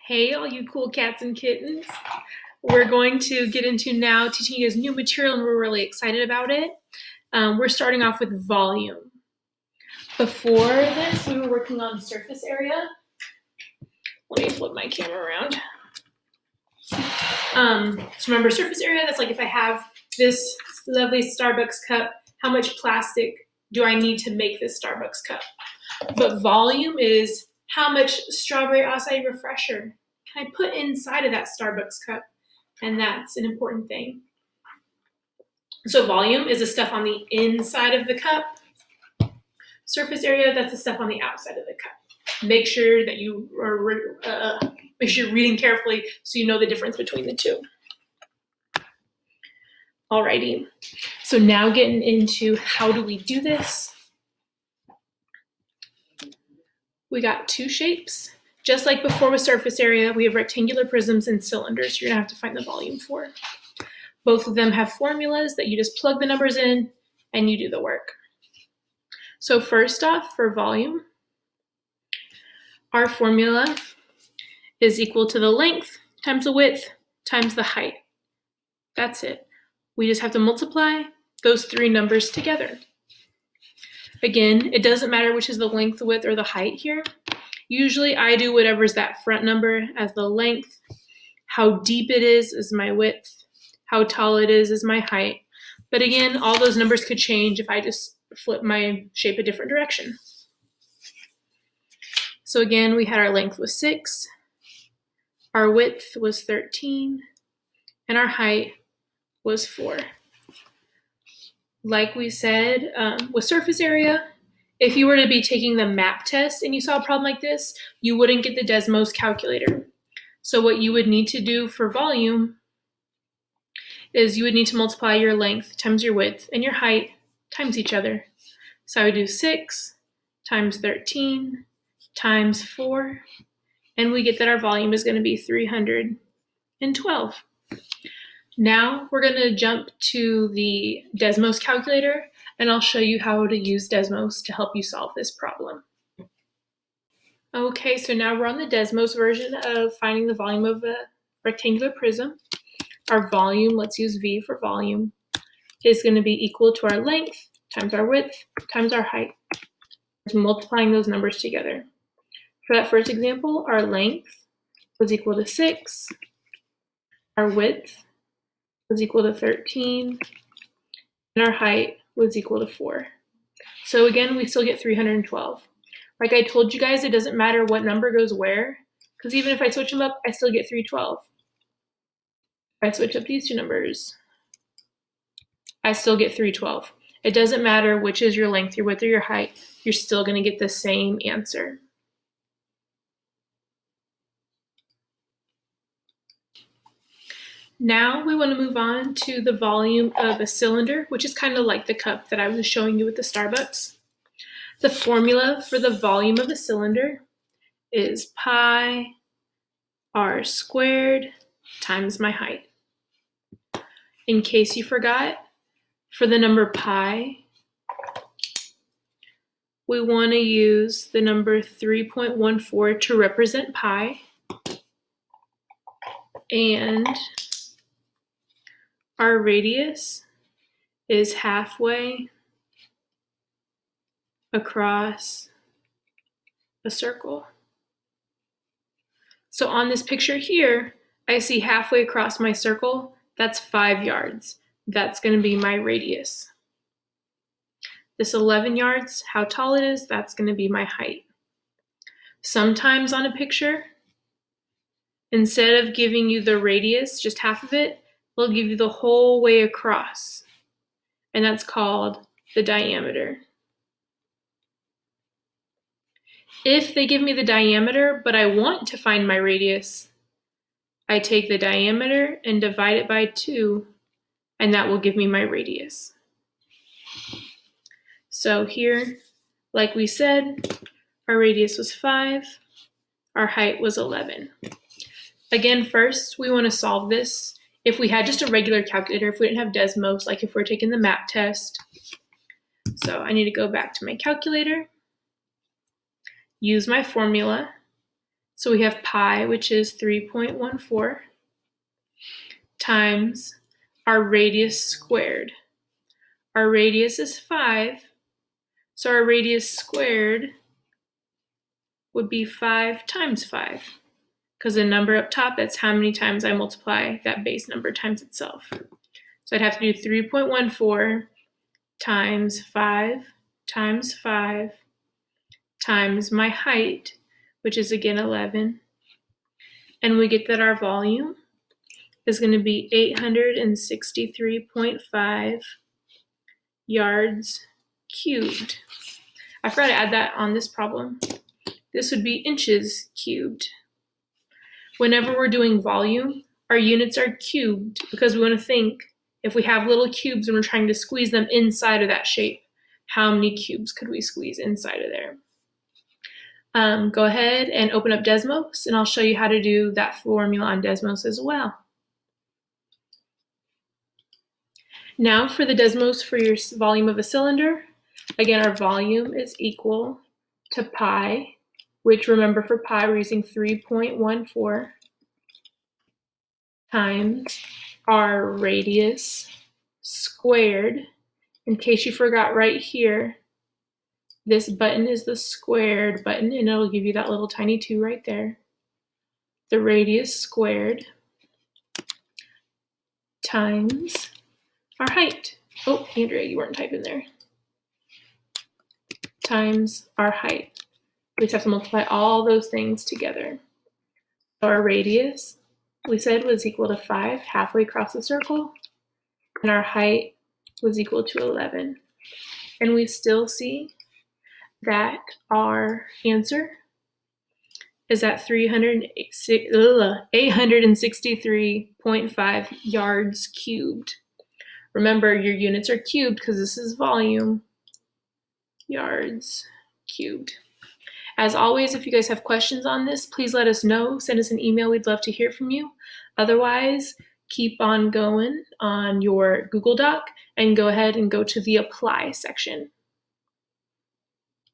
Hey, all you cool cats and kittens. We're going to get into now teaching you guys new material, and we're really excited about it. We're starting off with volume. Before this, we were working on surface area. Let me flip my camera around. So remember, surface area, that's like if I have this lovely Starbucks cup, how much plastic do I need to make this Starbucks cup? But volume is how much strawberry acai refresher can I put inside of that Starbucks cup? And that's an important thing. So volume is the stuff on the inside of the cup. Surface area, that's the stuff on the outside of the cup. Make sure that you are make sure you're reading carefully so you know the difference between the two. Alrighty, so now getting into how do we do this. We got two shapes. Just like before with surface area, we have rectangular prisms and cylinders you're gonna have to find the volume for. Both of them have formulas that you just plug the numbers in and you do the work. So first off, for volume, our formula is equal to the length times the width times the height. That's it. We just have to multiply those three numbers together. Again, it doesn't matter which is the length, the width, or the height here. Usually I do whatever's that front number as the length. How deep it is my width. How tall it is my height. But again, all those numbers could change if I just flip my shape a different direction. So again, we had our length was 6, our width was 13, and our height was 4. Like we said, with surface area, if you were to be taking the map test and you saw a problem like this, you wouldn't get the Desmos calculator. So what you would need to do for volume is you would need to multiply your length times your width and your height times each other. So I would do 6 times 13 times 4, and we get that our volume is going to be 312. Now we're going to jump to the Desmos calculator, and I'll show you how to use Desmos to help you solve this problem. Okay, so now we're on the Desmos version of finding the volume of a rectangular prism. Our volume, let's use V for volume, is going to be equal to our length times our width times our height. Just multiplying those numbers together. For that first example, our length was equal to 6, our width was equal to 13, and our height was equal to 4. So again, we still get 312. Like I told you guys, it doesn't matter what number goes where, because even if I switch them up, I still get 312. If I switch up these two numbers, I still get 312. It doesn't matter which is your length, your width, or your height, you're still going to get the same answer. Now we want to move on to the volume of a cylinder, which is kind of like the cup that I was showing you with the Starbucks. The formula for the volume of the cylinder is pi r squared times my height. In case you forgot, for the number pi, we want to use the number 3.14 to represent pi, and our radius is halfway across a circle. So on this picture here, I see halfway across my circle, that's 5 yards. That's going to be my radius. This 11 yards, how tall it is, that's going to be my height. Sometimes on a picture, instead of giving you the radius, just half of it, they'll give you the whole way across, and that's called the diameter. If they give me the diameter, but I want to find my radius, I take the diameter and divide it by 2, and that will give me my radius. So here, like we said, our radius was 5, our height was 11. Again, first, we want to solve this. If we had just a regular calculator, if we didn't have Desmos, like if we're taking the map test. So I need to go back to my calculator, use my formula, So we have pi, which is 3.14, times our radius squared. Our radius is 5, so our radius squared would be 5 times 5, because the number up top, that's how many times I multiply that base number times itself. So I'd have to do 3.14 times 5 times 5 times my height, which is again 11. And we get that our volume is going to be 863.5 yards cubed. I forgot to add that on this problem. This would be inches cubed. Whenever we're doing volume, our units are cubed because we want to think if we have little cubes and we're trying to squeeze them inside of that shape, how many cubes could we squeeze inside of there? Go ahead and open up Desmos, and I'll show you how to do that formula on Desmos as well. Now for the Desmos for your volume of a cylinder. Again, our volume is equal to pi, which remember for pi we're using 3.14, times our radius squared. In case you forgot right here, this button is the squared button, and it'll give you that little tiny 2 right there. The radius squared times our height. Oh, Andrea, you weren't typing there. Times our height. We just have to multiply all those things together. So our radius, we said, was equal to 5 halfway across the circle, and our height was equal to 11. And we still see that our answer is at 863.5 yards cubed. Remember, your units are cubed because this is volume, yards cubed. As always, if you guys have questions on this, please let us know. Send us an email. We'd love to hear from you. Otherwise, keep on going on your Google Doc and go ahead and go to the Apply section.